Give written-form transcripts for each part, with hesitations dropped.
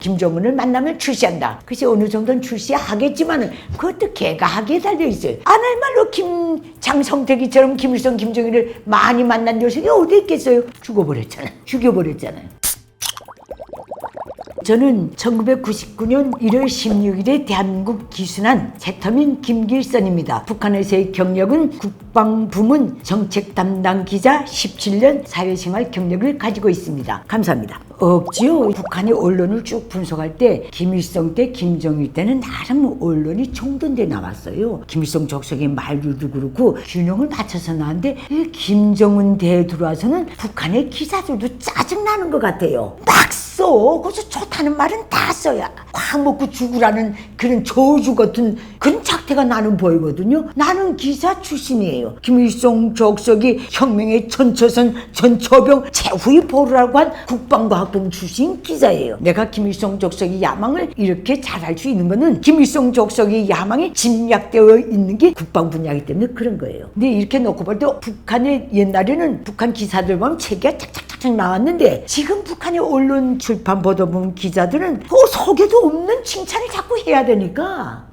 김정은을 만나면 출시한다. 글쎄 어느 정도는 출시하겠지만은 그것도 걔가 하기에 달려있어요. 안 할 말로 장성택이처럼 김일성, 김정일을 많이 만난 녀석이 어디 있겠어요. 죽여버렸잖아요. 저는 1999년 1월 16일에 대한민국 기순한 새터민 김길선입니다. 북한에서의 경력은 국방부문 정책 담당 기자 17년 사회생활 경력을 가지고 있습니다. 감사합니다. 없지요. 북한의 언론을 쭉 분석할 때 김일성 때, 김정일 때는 나름 언론이 총돈돼 나왔어요. 김일성 적석의 말류도 그렇고 균형을 맞춰서 나왔는데 김정은 대에 들어와서는 북한의 기사들도 짜증나는 것 같아요. 막 써. 그래서 좋다는 말은 다 써야 꽉 먹고 죽으라는 그런 저주 같은 그런 작태가 나는 보이거든요. 나는 기사 출신이에요. 김일성 적석이 혁명의 전초선 전초병 최후의 보루라고 한 국방과학부 출신 기자예요. 내가 김일성 적석의 야망을 이렇게 잘할 수 있는 거는 김일성 적석의 야망이 짐작되어 있는 게 국방 분야이기 때문에 그런 거예요. 근데 이렇게 놓고 볼 때 북한의 옛날에는 북한 기사들 보면 책이 착착착착 나왔는데 지금 북한의 언론 출판 보도 보면 기자들은 속에도 없는 칭찬을 자꾸 해야 되니까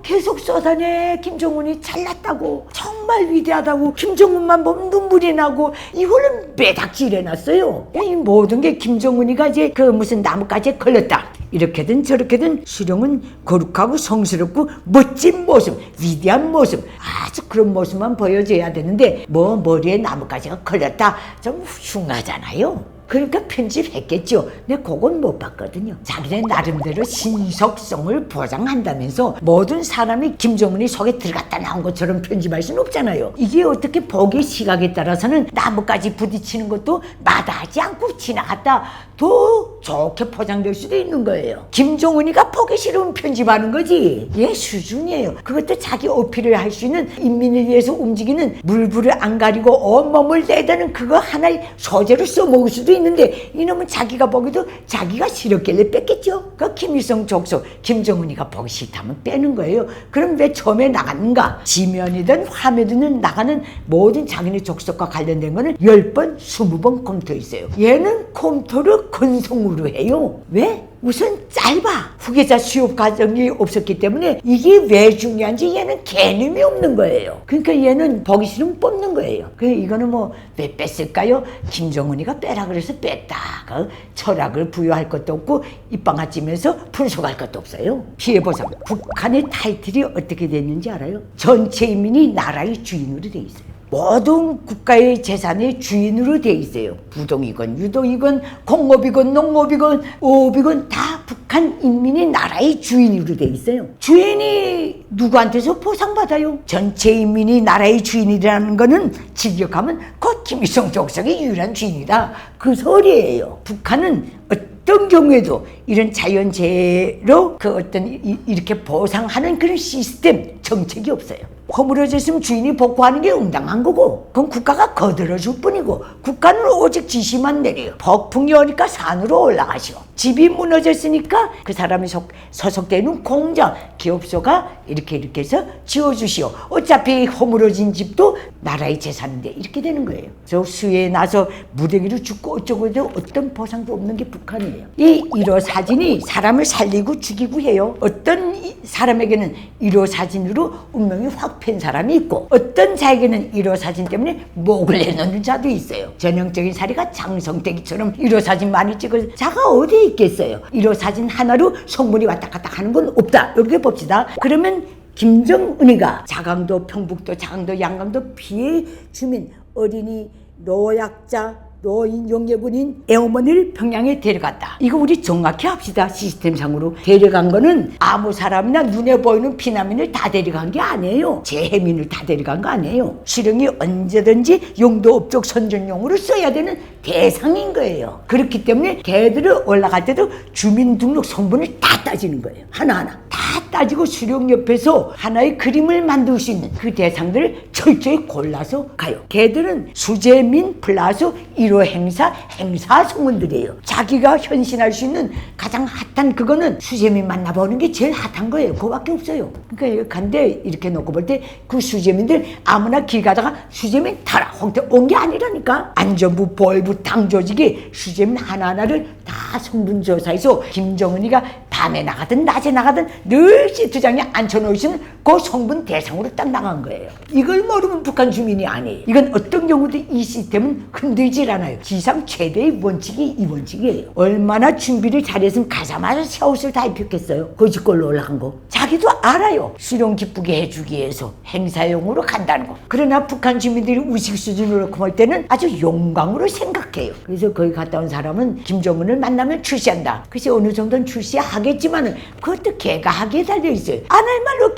계속 쏟아내. 김정은이 잘났다고, 정말 위대하다고, 김정은만 보면 눈물이 나고, 이거는 매닥질 해놨어요. 이 모든 게 김정은이가 이제 그 무슨 나뭇가지에 걸렸다, 이렇게든 저렇게든 수령은 거룩하고 성스럽고 멋진 모습, 위대한 모습, 아주 그런 모습만 보여줘야 되는데 머리에 나뭇가지가 걸렸다, 좀 흉하잖아요. 그러니까 편집했겠죠. 근데 그건 못 봤거든요. 자기네 나름대로 신속성을 보장한다면서 모든 사람이 김정은이 속에 들어갔다 나온 것처럼 편집할 수는 없잖아요. 이게 어떻게 보기 시각에 따라서는 나뭇가지 부딪히는 것도 마다하지 않고 지나갔다 더 좋게 포장될 수도 있는 거예요. 김정은이가 보기 싫으면 편집하는 거지. 얘 수준이에요. 그것도 자기 어필을 할 수 있는, 인민을 위해서 움직이는, 물불을 안 가리고 온몸을 내다는 그거 하나의 소재로 써먹을 수도 있는데 이놈은 자기가 보기도 자기가 싫었길래 뺐겠죠. 그 김일성 적석 김정은이가 보기 싫다면 빼는 거예요. 그럼 왜 처음에 나갔는가? 지면이든 화면이든 나가는 모든 자기네 적석과 관련된 거는 10번 20번 검토했어요. 얘는 검토를 건성으로 해요. 왜? 우선 짧아. 후계자 수업 과정이 없었기 때문에 이게 왜 중요한지 얘는 개념이 없는 거예요. 그러니까 얘는 보기 싫으면 뽑는 거예요. 그래서 이거는 뭐 왜 뺐을까요? 김정은이가 빼라 그래서 뺐다. 그 철학을 부여할 것도 없고 입방아 찌면서 분석할 것도 없어요. 피해보상. 북한의 타이틀이 어떻게 됐는지 알아요? 전체 인민이 나라의 주인으로 돼 있어요. 모든 국가의 재산의 주인으로 돼 있어요. 부동이건 유동이건 공업이건 농업이건 어업이건 다 북한 인민이 나라의 주인으로 돼 있어요. 주인이 누구한테서 보상받아요? 전체 인민이 나라의 주인이라는 거는 직역하면 곧 김일성 적석의 유일한 주인이다, 그 소리예요. 북한은 어떤 경우에도 이런 자연재해로 그 어떤 이렇게 보상하는 그런 시스템, 정책이 없어요. 허물어졌으면 주인이 복구하는 게 응당한 거고, 그건 국가가 거들어줄 뿐이고, 국가는 오직 지시만 내려요. 폭풍이 오니까 산으로 올라가시오. 집이 무너졌으니까 그 사람이 소속되어 있는 공장, 기업소가 이렇게 해서 지어주시오. 어차피 허물어진 집도 나라의 재산인데 이렇게 되는 거예요. 저 수해에 나서 무더기로 죽고 어쩌고 해도 어떤 보상도 없는 게 북한이에요. 이 1호 사진이 사람을 살리고 죽이고 해요. 어떤 사람에게는 1호 사진으로 운명이 확 팬 사람이 있고, 어떤 자에게는 1호 사진 때문에 목을 내놓는 자도 있어요. 전형적인 사례가 장성택이처럼 1호 사진 많이 찍어서 자가 어디에 있겠어요. 1호 사진 하나로 성분이 왔다 갔다 하는 건 없다, 이렇게 봅시다. 그러면 김정은이가 자강도, 평북도, 자강도, 양강도 피해 주민, 어린이, 노약자, 노인, 영예군인, 애어머니를 평양에 데려갔다. 이거 우리 정확히 합시다. 시스템상으로 데려간 거는 아무 사람이나 눈에 보이는 피난민을 다 데려간 게 아니에요. 재해민을 다 데려간 거 아니에요. 수령이 언제든지 용도업적 선전용으로 써야 되는 대상인 거예요. 그렇기 때문에 걔들을 올라갈 때도 주민등록 성분을 다 따지는 거예요. 하나하나 다 따지고 수령 옆에서 하나의 그림을 만들 수 있는 그 대상들을 철저히 골라서 가요. 걔들은 수재민 플러스 1호 행사 소문들이에요. 자기가 현신할 수 있는 가장 핫한 그거는 수재미 만나보는 게 제일 핫한 거예요. 그거밖에 없어요. 그러니까 간데 이렇게 놓고 볼 때 그 수재민들 아무나 길 가다가 수재민 타라 홍대 온 게 아니라니까. 안전부, 보안부, 당 조직이 수재민 하나하나를 다 성분조사해서 김정은이가 밤에 나가든 낮에 나가든 늘 시트장에 앉혀놓으시는 그 성분 대상으로 딱 나간 거예요. 이걸 모르면 북한 주민이 아니에요. 이건 어떤 경우도 이 시스템은 흔들질 않아요. 지상 최대의 원칙이 이 원칙이에요. 얼마나 준비를 잘했으면 가자마자 새 옷을 다 입혔겠어요. 거짓골로 올라간 거. 자기도 알아요. 수령 기쁘게 해주기 위해서 행사용으로 간다는 거. 그러나 북한 주민들이 의식 수준으로 볼 때는 아주 영광으로 생각해요. 그래서 거기 갔다 온 사람은 김정은을 만나면 출시한다. 글쎄 어느 정도는 출시하겠지만은 그것도 걔가 하기에 달려있어요. 안 할 말로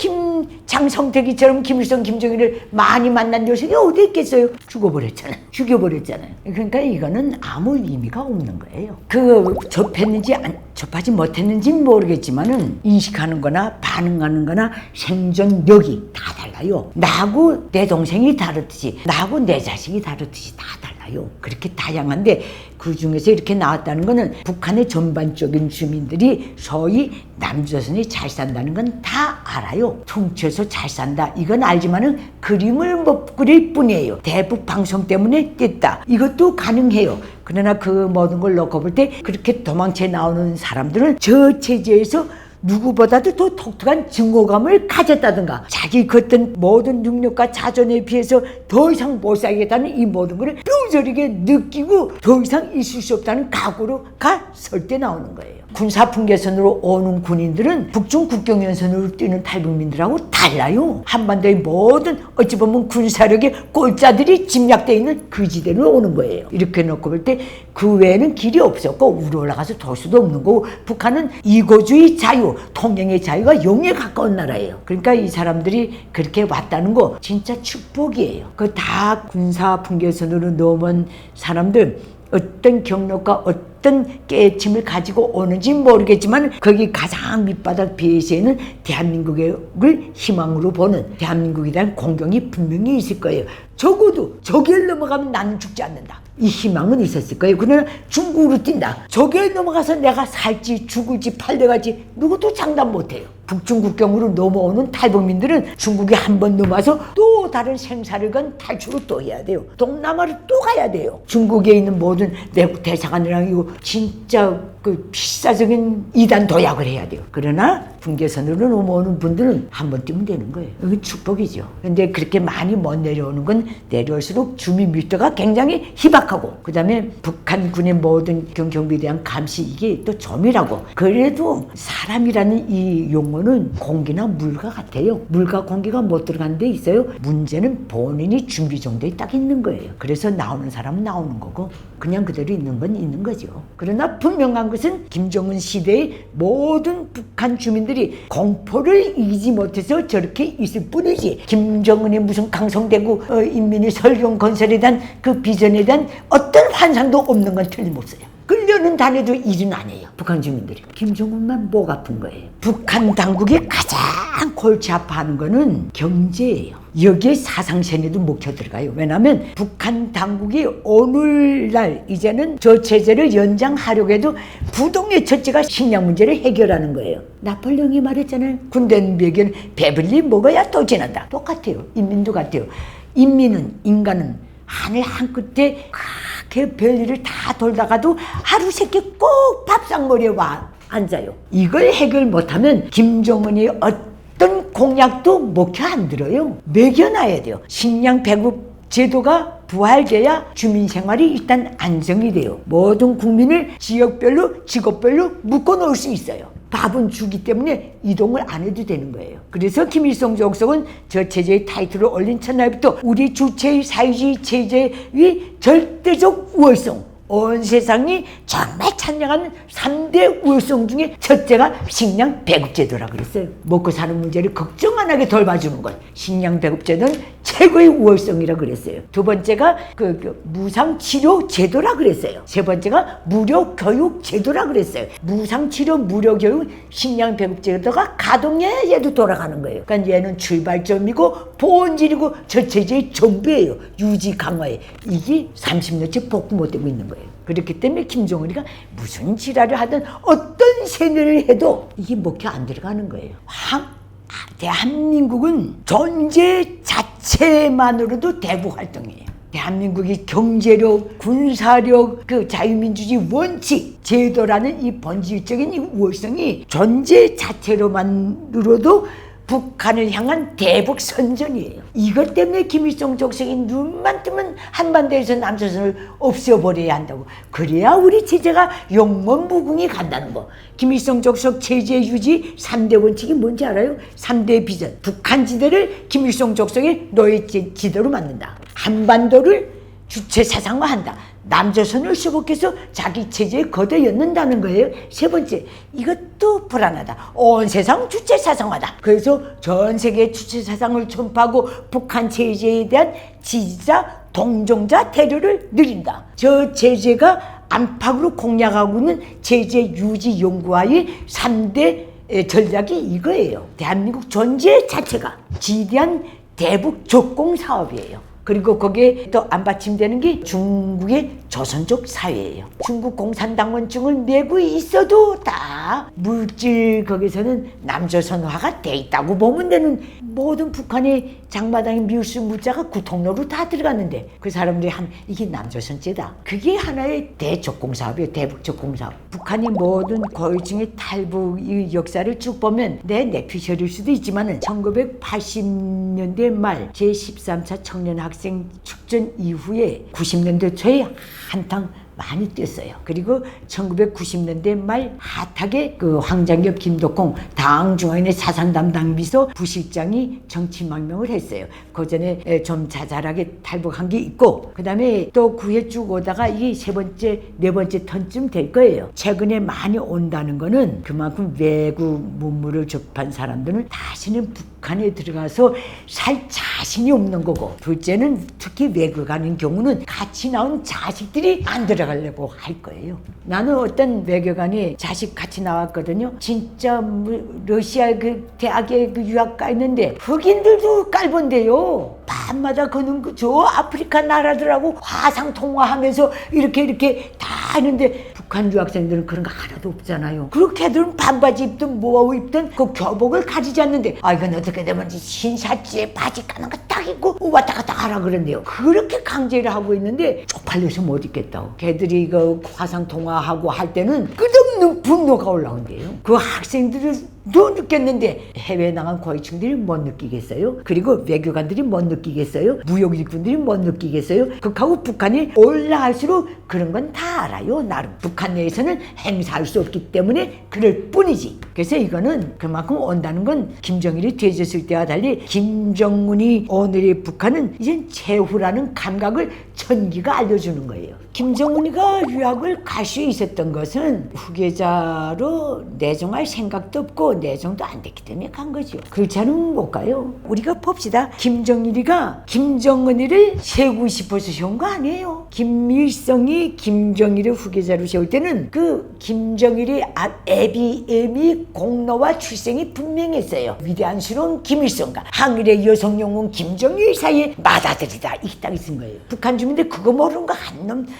장성택이처럼 김일성, 김정일을 많이 만난 녀석이 어디 있겠어요? 죽여버렸잖아요. 그러니까 이거는 아무 의미가 없는 거예요. 접했는지 접하지 못했는지는 모르겠지만은 인식하는 거나 반응하는 거나 생존력이 다 달라요. 나하고 내 동생이 다르듯이 나하고 내 자식이 다르듯이 다 달라요. 그렇게 다양한데 그 중에서 이렇게 나왔다는 거는 북한의 전반적인 주민들이 소위 남조선이 잘 산다는 건 다 알아요. 통치해서 잘 산다. 이건 알지만은 그림을 못 그릴 뿐이에요. 대북 방송 때문에 깼다. 이것도 가능해요. 그러나 그 모든 걸 놓고 볼 때 그렇게 도망쳐 나오는 사람들은 저 체제에서 누구보다도 더 독특한 증오감을 가졌다든가 자기 그 어떤 모든 능력과 자존에 비해서 더 이상 못 살겠다는 이 모든 걸 뼈저리게 느끼고 더 이상 있을 수 없다는 각오로 설 때 나오는 거예요. 군사 분계선으로 오는 군인들은 북중 국경연선으로 뛰는 탈북민들하고 달라요. 한반도의 모든 어찌 보면 군사력의 꼴자들이 집약되어 있는 그 지대로 오는 거예요. 이렇게 놓고 볼 때 그 외에는 길이 없었고 위로 올라가서 돌 수도 없는 거고 북한은 이고주의 자유, 통행의 자유가 영에 가까운 나라예요. 그러니까 이 사람들이 그렇게 왔다는 거 진짜 축복이에요. 그 다 군사 분계선으로 넘은 사람들 어떤 경력과 어떤 깨침을 가지고 오는지 모르겠지만 거기 가장 밑바닥 배에는 대한민국을 희망으로 보는 대한민국이라는 공경이 분명히 있을 거예요. 적어도 저길 넘어가면 나는 죽지 않는다. 이 희망은 있었을 거예요. 그러나 중국으로 뛴다. 저길 넘어가서 내가 살지 죽을지 팔려갈지 누구도 장담 못해요. 북중 국경으로 넘어오는 탈북민들은 중국에 한 번 넘어와서 또 다른 생사를 건 탈출을 또 해야 돼요. 동남아로 또 가야 돼요. 중국에 있는 모든 내국 대사관이랑 이거 진짜 그 필사적인 이단 도약을 해야 돼요. 그러나 분계선으로 넘어오는 분들은 한 번 뛰면 되는 거예요. 이건 축복이죠. 그런데 그렇게 많이 못 내려오는 건 내려올수록 주민 밀도가 굉장히 희박하고 그 다음에 북한군의 모든 경비에 대한 감시 이게 또 점이라고. 그래도 사람이라는 이 용어는 공기나 물과 같아요. 물과 공기가 못 들어가는 데 있어요. 문제는 본인이 준비 정도에 딱 있는 거예요. 그래서 나오는 사람은 나오는 거고 그냥 그대로 있는 건 있는 거죠. 그러나 분명한 것은 김정은 시대의 모든 북한 주민들이 공포를 이기지 못해서 저렇게 있을 뿐이지 김정은의 무슨 강성대구 인민의 설경 건설에 대한 그 비전에 대한 어떤 환상도 없는 건 틀림없어요. 끌려는 다녀도 일은 아니에요. 북한 주민들이. 김정은만 목 아픈 거예요. 북한 당국이 가장 골치 아파하는 거는 경제예요. 여기에 사상세뇌도 먹혀 들어가요. 왜냐하면 북한 당국이 오늘날 이제는 저 체제를 연장하려고 해도 부동의 첫째가 식량 문제를 해결하는 거예요. 나폴레옹이 말했잖아요. 군대는 배견 배불리 먹어야 또 지난다. 똑같아요. 인민도 같아요. 인간은 하늘 한 끝에 그렇게 별일을 다 돌다가도 하루 세끼 꼭 밥상머리에 와 앉아요. 이걸 해결 못하면 김정은이 어떤 공약도 먹혀 안 들어요. 먹여놔야 돼요. 식량 배급 제도가 부활돼야 주민생활이 일단 안정이 돼요. 모든 국민을 지역별로 직업별로 묶어놓을 수 있어요. 밥은 주기 때문에 이동을 안 해도 되는 거예요. 그래서 김일성 주석은 저 체제의 타이틀을 올린 첫날부터 우리 주체의 사회주의 체제의 절대적 우월성 온 세상이 정말 찬양하는 3대 우월성 중에 첫째가 식량 배급제도라 그랬어요. 먹고 사는 문제를 걱정 안 하게 돌봐주는 것. 식량 배급제도는 최고의 우월성이라 그랬어요. 두 번째가 무상치료 제도라 그랬어요. 세 번째가 무료교육 제도라 그랬어요. 무상치료 무료교육 식량 배급제도가 가동해야 얘도 돌아가는 거예요. 그러니까 얘는 출발점이고 본질이고 저체제의 전부예요. 유지 강화에. 이게 30년째 복구 못되고 있는 거예요. 그렇기 때문에 김정은이가 무슨 지랄을 하든 어떤 세뇌를 해도 이게 먹혀 안 들어가는 거예요. 대한민국은 존재 자체만으로도 대북 활동이에요. 대한민국이 경제력, 군사력, 자유민주주의 원칙, 제도라는 이 본질적인 이 우월성이 존재 자체로만으로도 북한을 향한 대북 선전이에요. 이것 때문에 김일성 족속이 눈만 뜨면 한반도에서 남조선을 없애버려야 한다고. 그래야 우리 체제가 영원무궁히 간다는 거. 김일성 족속 체제 유지 3대 원칙이 뭔지 알아요? 3대 비전. 북한 지대를 김일성 족속의 노예 지대로 만든다. 한반도를 주체 사상화한다. 남조선을 수복해서 자기 체제에 걷어였는다는 거예요. 세 번째, 이것도 불안하다. 온 세상 주체 사상화다. 그래서 전 세계 주체 사상을 전파하고 북한 체제에 대한 지지자, 동정자 테러를 늘린다. 저 체제가 안팎으로 공략하고 있는 체제 유지 연구와의 3대 전략이 이거예요. 대한민국 존재 자체가 지대한 대북 적공 사업이에요. 그리고 거기에 또 안 받침되는 게 중국의 조선족 사회예요. 중국 공산당원증을 내고 있어도 다 물질 거기서는 남조선화가 돼 있다고 보면 되는 모든 북한의 장마당의 밀수 물자가 구통로로 다 들어갔는데 그 사람들이 이게 남조선제다. 그게 하나의 대적공사업이에요. 대북적공사업. 북한이 모든 고위층의 탈북 이 역사를 쭉 보면 내 내피셜일 수도 있지만은 1980년대 말 제13차 청년학생 축전 이후에 90년대 초에 한탕 많이 뛰었어요. 그리고 1990년대 말 핫하게 황장엽, 김덕홍 당 중앙위원회 사상 담당 비서 부실장이 정치망명을 했어요. 그 전에 좀 자잘하게 탈북한 게 있고, 그 다음에 또 9회 쭉 오다가 이게 세 번째, 네 번째 턴쯤 될 거예요. 최근에 많이 온다는 거는 그만큼 외국 문물을 접한 사람들은 다시는 북한에 들어가서 살 자신이 없는 거고, 둘째는 특히 외국 가는 경우는 같이 나온 자식들이 안 들어가려고 할 거예요. 나는 어떤 외교관이 자식 같이 나왔거든요. 진짜 러시아 대학에 유학 가 있는데 흑인들도 깔본데요. 밤마다 거는 저 아프리카 나라들하고 화상 통화하면서 이렇게 다 하는데 북한 유학생들은 그런 거 하나도 없잖아요. 그렇게들은 반바지 입든 뭐 입든 그 교복을 가리지 않는데 이건 어떻게 되면 흰샤츠에 바지 까는 거 딱 입고 왔다 갔다 하라 그런대요. 그렇게 강제를 하고 있는데 쪽팔려서 못 입겠다고. 걔들이 그 화상 통화하고 할 때는 끝없는 분노가 올라온대요. 그 학생들도 느꼈는데 해외에 나간 고위층들이 못 느끼겠어요? 그리고 외교관들이 못 느끼겠어요? 무역 일꾼들이 못 느끼겠어요? 극하고 북한이 올라갈수록 그런 건 다 알아요. 나름 북한 내에서는 행사할 수 없기 때문에 그럴 뿐이지. 그래서 이거는 그만큼 온다는 건 김정일이 되졌을 때와 달리 김정은이 오늘의 북한은 이젠 최후라는 감각을 천기가 알려주는 거예요. 김정은이가 유학을 갈 수 있었던 것은 후계자로 내정할 생각도 없고 내정도 안 됐기 때문에 간 거죠. 그렇지 않으면 못 가요. 우리가 봅시다. 김정일이가 김정은이를 세우고 싶어서 세운 거 아니에요. 김일성이 김정일을 후계자로 세울 때는 그 김정일의 애비 공로와 출생이 분명했어요. 위대한 수는 김일성과 항일의 여성 영웅 김정일 사이에 맏아들이다. 이게 딱 있은 거예요. 북한 주민들 그거 모르는 거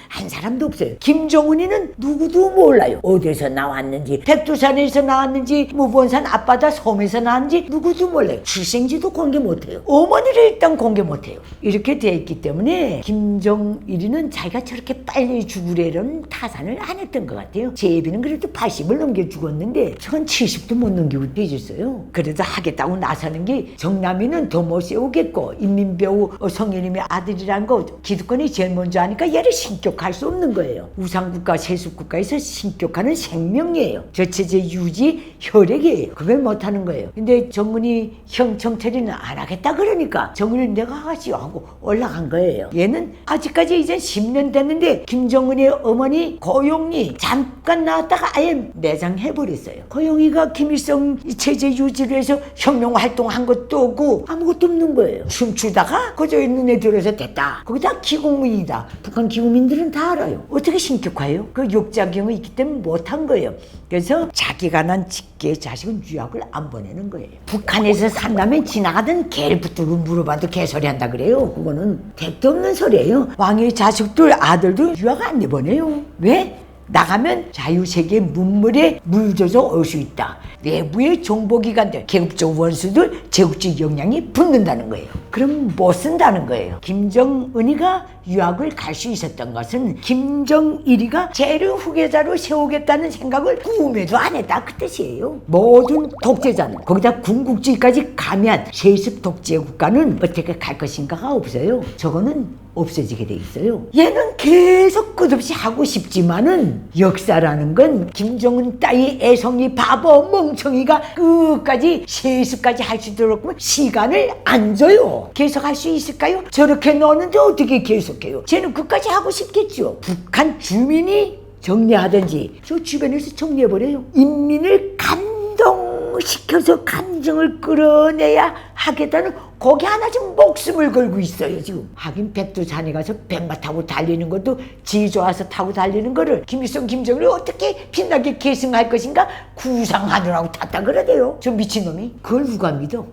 한 사람도 없어요. 김정은이는 누구도 몰라요. 어디서 나왔는지, 백두산에서 나왔는지, 무본산 앞바다 섬에서 나왔는지 누구도 몰라요. 출생지도 공개 못해요. 어머니를 일단 공개 못해요. 이렇게 돼 있기 때문에 김정일이는 자기가 저렇게 빨리 죽으려는 타산을 안 했던 것 같아요. 제 애비는 그래도 80을 넘겨 죽었는데 저건 70도 못 넘기고 뒤졌어요. 그래도 하겠다고 나서는 게 정남이는 더 못 세우겠고 인민배우 성현님의 아들이란 거 기득권이 제일 먼저 하니까 얘를 신격할 수 없는 거예요. 우상국가 세습국가에서 신격하는 생명이에요. 저체제 유지 혈액이에요. 그걸 못하는 거예요. 근데 정은이 형 정철이는 안 하겠다 그러니까 정은이 내가 하지요 하고 올라간 거예요. 얘는 아직까지 이제 10년 됐는데 김정은의 어머니 고용이 잠깐 나왔다가 아예 매장해버렸어요. 고용이가 김일성 체제 유지를 해서 혁명 활동한 것도 없고 아무것도 없는 거예요. 춤추다가 그저 눈에 들어서 됐다. 거기다 기국민이다. 북한 기국민들은 다 알아요. 어떻게 신격화해요? 그 욕작용이 있기 때문에 못한 거예요. 그래서 자기가 난 직계 자식은 유학을 안 보내는 거예요. 북한에서 산다면 지나가던 개를 붙들고 물어봐도 개소리 한다 그래요. 그거는 택도 없는 소리예요. 왕의 자식들 아들도 유학 안 내보내요. 왜? 나가면 자유세계 문물에 물져서 올 수 있다. 내부의 정보기관들, 계급적 원수들 제국주의 영향이 붙는다는 거예요. 그럼 못 쓴다는 거예요. 김정은이가 유학을 갈 수 있었던 것은 김정일이가 쟤를 후계자로 세우겠다는 생각을 꿈에도 안 했다 그 뜻이에요. 모든 독재자는 거기다 군국주의까지 가미한 세습 독재 국가는 어떻게 갈 것인가가 없어요. 저거는 없어지게 돼 있어요. 얘는 계속 끝없이 하고 싶지만은 역사라는 건 김정은 따위 애송이 바보 멍청이가 끝까지 세습까지 할 수 있도록 시간을 안 줘요. 계속 할 수 있을까요? 저렇게 넣었는데 어떻게 계속해요? 쟤는 끝까지 하고 싶겠죠. 북한 주민이 정리하든지 저 주변에서 정리해버려요. 인민을 감동시켜서 감정을 끌어내야 하겠다는 거기 하나 지금 목숨을 걸고 있어요 지금. 하긴 백두산에 가서 백마 타고 달리는 것도 지 좋아서 타고 달리는 거를 김일성 김정일을 어떻게 빛나게 계승할 것인가 구상하느라고 탔다 그러대요. 저 미친놈이. 그걸 누가 믿어?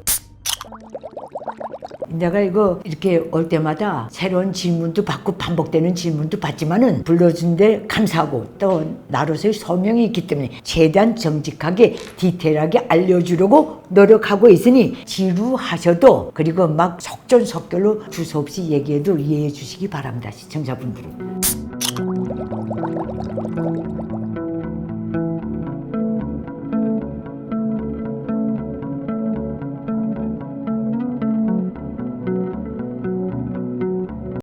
내가 이거 이렇게 올 때마다 새로운 질문도 받고 반복되는 질문도 받지만은 불러준데 감사하고 또 나로서의 소명이 있기 때문에 최대한 정직하게 디테일하게 알려주려고 노력하고 있으니 지루하셔도 그리고 막 속전속결로 두서없이 얘기해도 이해해 주시기 바랍니다. 시청자분들은.